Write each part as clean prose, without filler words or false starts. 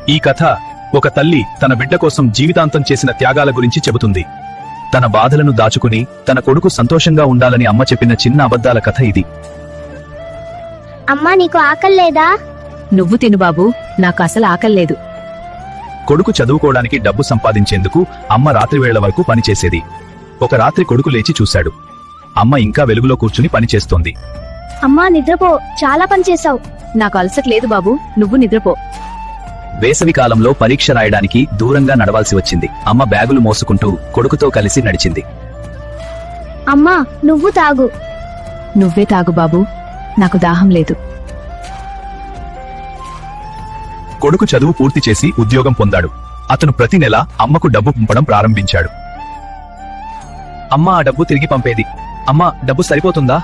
ఈ కథ ఒక తల్లి తన బిడ్డ కోసం జీవితాంతం చేసిన త్యాగాల గురించి చెబుతుంది. తన బాధలను దాచుకుని తన కొడుకు సంతోషంగా ఉండాలని అమ్మ చెప్పిన చిన్న అబద్ధాల కథ ఇది. అమ్మా, నీకు ఆకల్లేదా? నువ్వు తిను బాబూ, నాకు అసలు ఆకల్లేదు. కొడుకు చదువుకోవడానికి డబ్బు సంపాదించేందుకు అమ్మ రాత్రివేళ వరకు పనిచేసేది. ఒక రాత్రి కొడుకు లేచి చూశాడు. అమ్మ ఇంకా వెలుగులో కూర్చుని పనిచేస్తోంది. అమ్మా, నిద్రపో, చాలా పని చేశావు. నాకు అలసట లేదు బాబూ, నువ్వు నిద్రపో. వేసవి కాలంలో పరీక్ష రాయడానికి దూరంగా నడవాల్సి వచ్చింది. అమ్మ బ్యాగులు మోసుకుంటూ కొడుకుతో కలిసి నడిచింది. అమ్మా, నువ్వు తాగు. నువ్వే తాగు బాబూ, నాకు దాహం లేదు. కొడుకు చదువు పూర్తి చేసి ఉద్యోగం పొందాడు. అతను ప్రతి నెల అమ్మకు డబ్బు పంపడం ప్రారంభించాడు. అమ్మ ఆ డబ్బు తిరిగి పంపేది. అమ్మా, డబ్బు సరిపోతుందా?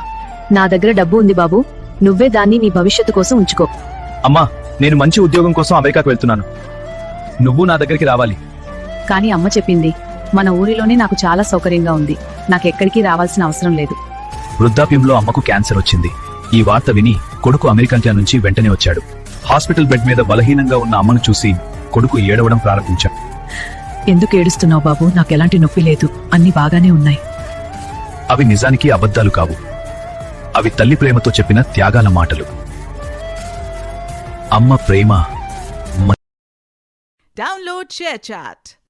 నా దగ్గర డబ్బు ఉంది బాబూ, నువ్వే దాన్ని నీ భవిష్యత్తు కోసం ఉంచుకో. అమ్మా, నేను మంచి ఉద్యోగం కోసం అమెరికాకు వెళ్తున్నాను. నువ్వు నా దగ్గరికి రావాలి. కాని అమ్మ చెప్పింది, మన ఊరిలోనే నాకు చాలా సౌకర్యంగా ఉంది, నాకెక్కడికి రావాల్సిన అవసరం లేదు. వృద్ధాప్యంలో అమ్మకు క్యాన్సర్ వచ్చింది. ఈ వార్త విని కొడుకు అమెరికా నుంచి వెంటనే వచ్చాడు. హాస్పిటల్ బెడ్ మీద బలహీనంగా ఉన్న అమ్మను చూసి కొడుకు ఏడవడం ప్రారంభించాడు. ఎందుకు ఏడుస్తున్నావు బాబూ? నాకెలాంటి నొప్పి లేదు, అన్ని బాగానే ఉన్నాయి. అవి నిజానికి అబద్ధాలు కావు. అవి తల్లి ప్రేమతో చెప్పిన త్యాగాల మాటలు. అమ్మ ప్రేమ. Download ShareChat.